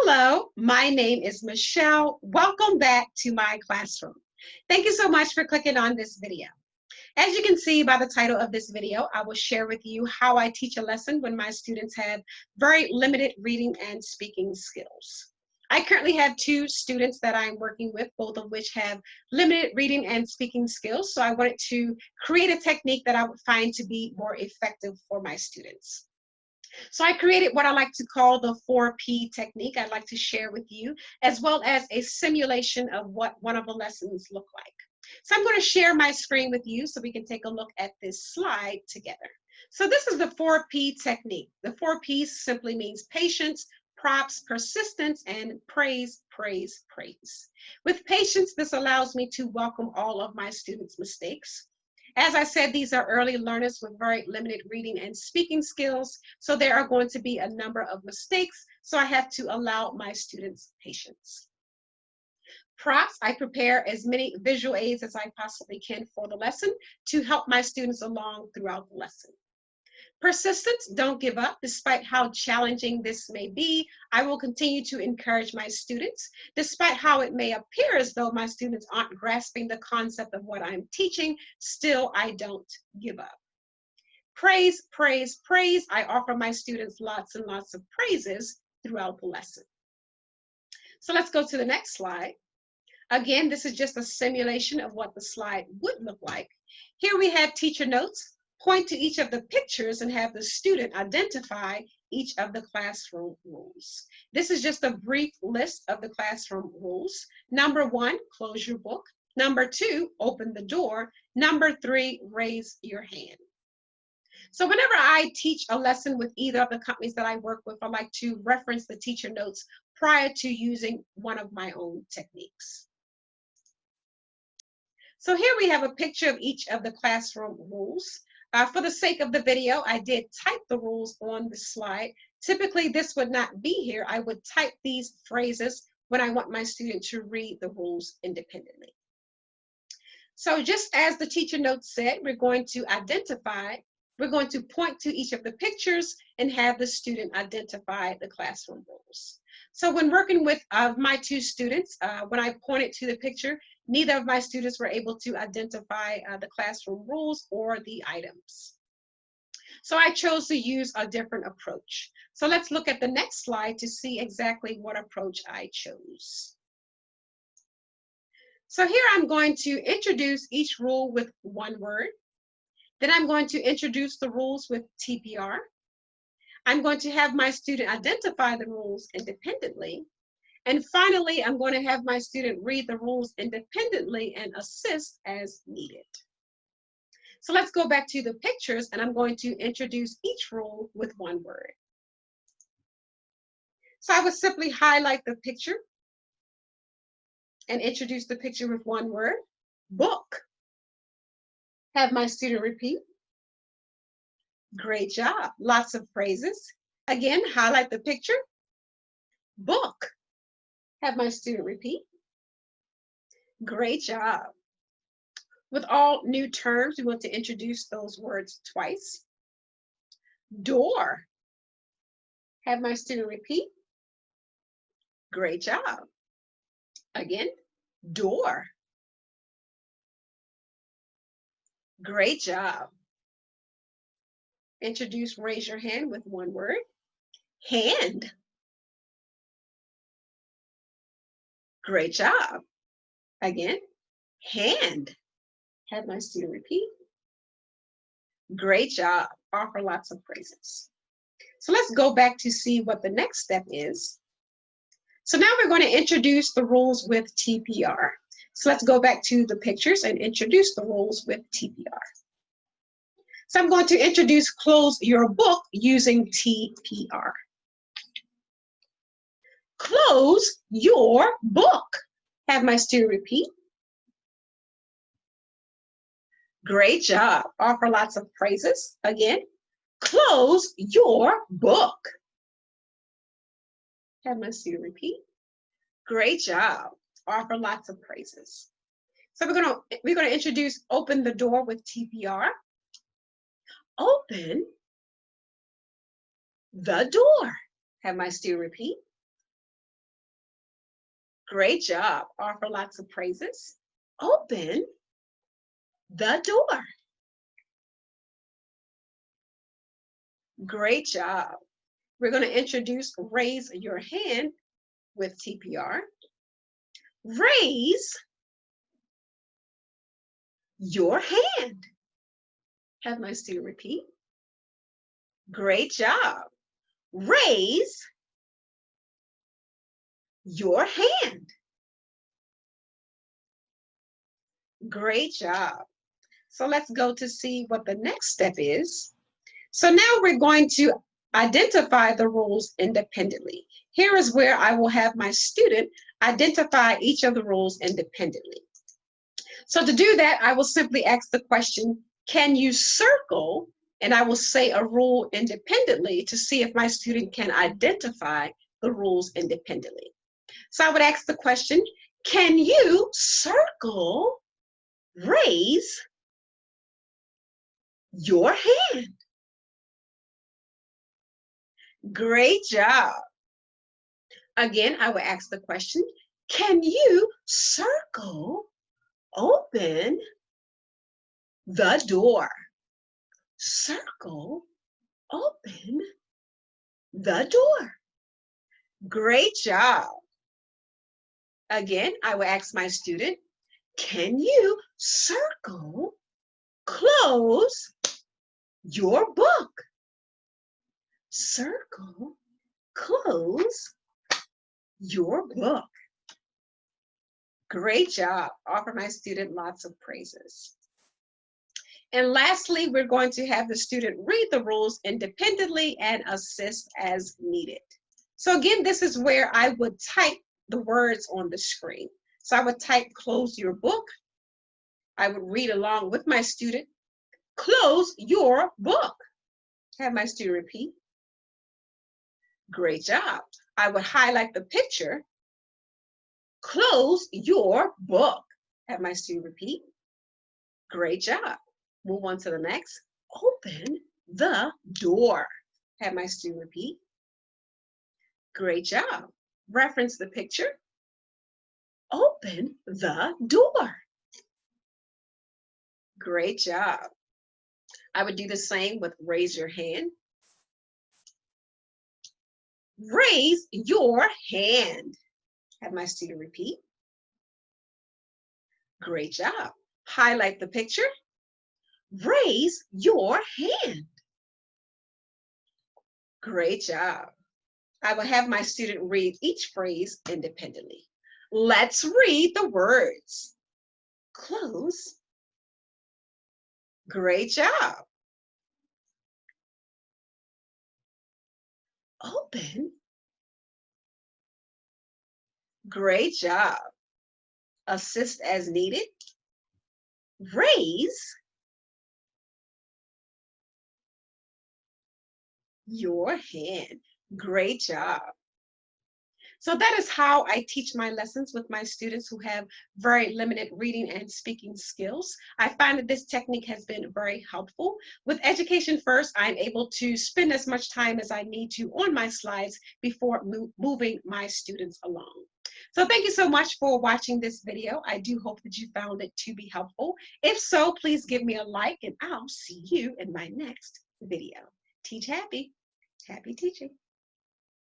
Hello, my name is Michelle. Welcome back to my classroom. Thank you so much for clicking on this video. As you can see by the title of this video, I will share with you how I teach a lesson when my students have very limited reading and speaking skills. I currently have two students that I'm working with, both of which have limited reading and speaking skills. So I wanted to create a technique that I would find to be more effective for my students. So I created what I like to call the 4P technique I'd like to share with you, as well as a simulation of what one of the lessons look like. So I'm going to share my screen with you so we can take a look at this slide together. So this is the 4P technique. The 4 P's simply means patience, props, persistence, and praise, praise, praise. With patience, this allows me to welcome all of my students' mistakes. As I said, these are early learners with very limited reading and speaking skills, so there are going to be a number of mistakes, so I have to allow my students patience. Props, I prepare as many visual aids as I possibly can for the lesson to help my students along throughout the lesson. Persistence, don't give up. Despite how challenging this may be, I will continue to encourage my students. Despite how it may appear as though my students aren't grasping the concept of what I'm teaching, still I don't give up. Praise, praise, praise. I offer my students lots and lots of praises throughout the lesson. So let's go to the next slide. Again, this is just a simulation of what the slide would look like. Here we have teacher notes. Point to each of the pictures and have the student identify each of the classroom rules. This is just a brief list of the classroom rules. Number 1, close your book. Number 2, open the door. Number 3, raise your hand. So whenever I teach a lesson with either of the companies that I work with, I like to reference the teacher notes prior to using one of my own techniques. So here we have a picture of each of the classroom rules. For the sake of the video, I did type the rules on the slide. Typically, this would not be here. I would type these phrases when I want my student to read the rules independently. So just as the teacher notes said, we're going to point to each of the pictures and have the student identify the classroom rules. So when working with my two students, when I pointed to the picture, neither of my students were able to identify the classroom rules or the items. So I chose to use a different approach. So let's look at the next slide to see exactly what approach I chose. So here I'm going to introduce each rule with one word. Then I'm going to introduce the rules with TPR. I'm going to have my student identify the rules independently. And finally, I'm going to have my student read the rules independently and assist as needed. So let's go back to the pictures, and I'm going to introduce each rule with one word. So I would simply highlight the picture and introduce the picture with one word, book. Have my student repeat. Great job, lots of phrases. Again, highlight the picture, book. Have my student repeat. Great job. With all new terms, we want to introduce those words twice. Door. Have my student repeat. Great job. Again, door. Great job. Introduce, raise your hand with one word. Hand. Great job. Again, hand. Have my student repeat. Great job. Offer lots of praises. So let's go back to see what the next step is. So now we're going to introduce the rules with TPR. So let's go back to the pictures and introduce the rules with TPR. So I'm going to introduce close your book using TPR. Close your book. Have my student repeat. Great job. Offer lots of praises. Again, close your book. Have my student repeat. Great job. Offer lots of praises. So we're going to introduce open the door with TPR. Open the door. Have my student repeat. Great job. Offer lots of praises. Open the door. Great job. We're going to introduce raise your hand with TPR. Raise your hand. Have my student repeat. Great job. Raise your hand. Great job. So let's go to see what the next step is. So now we're going to identify the rules independently. Here is where I will have my student identify each of the rules independently. So to do that, I will simply ask the question, can you circle? And I will say a rule independently to see if my student can identify the rules independently. So I would ask the question, can you circle, raise your hand? Great job. Again, I will ask the question, can you circle, open the door? Circle, open the door. Great job. Again, I will ask my student, can you circle, close your book? Circle, close your book. Great job. Offer my student lots of praises. And lastly, we're going to have the student read the rules independently and assist as needed. So again, this is where I would type the words on the screen. So I would type close your book. I would read along with my student, close your book. Have my student repeat. Great job. I would highlight the picture, close your book. Have my student repeat. Great job. Move on to the next. Open the door. Have my student repeat. Great job. Reference the picture. Open the door. Great job. I would do the same with raise your hand. Raise your hand. Have my student repeat. Great job. Highlight the picture. Raise your hand. Great job. I will have my student read each phrase independently. Let's read the words. Close. Great job. Open. Great job. Assist as needed. Raise your hand. Great job. So that is how I teach my lessons with my students who have very limited reading and speaking skills. I find that this technique has been very helpful. With Education First, I'm able to spend as much time as I need to on my slides before moving my students along. So thank you so much for watching this video. I do hope that you found it to be helpful. If so, please give me a like and I'll see you in my next video. Teach happy. Happy teaching.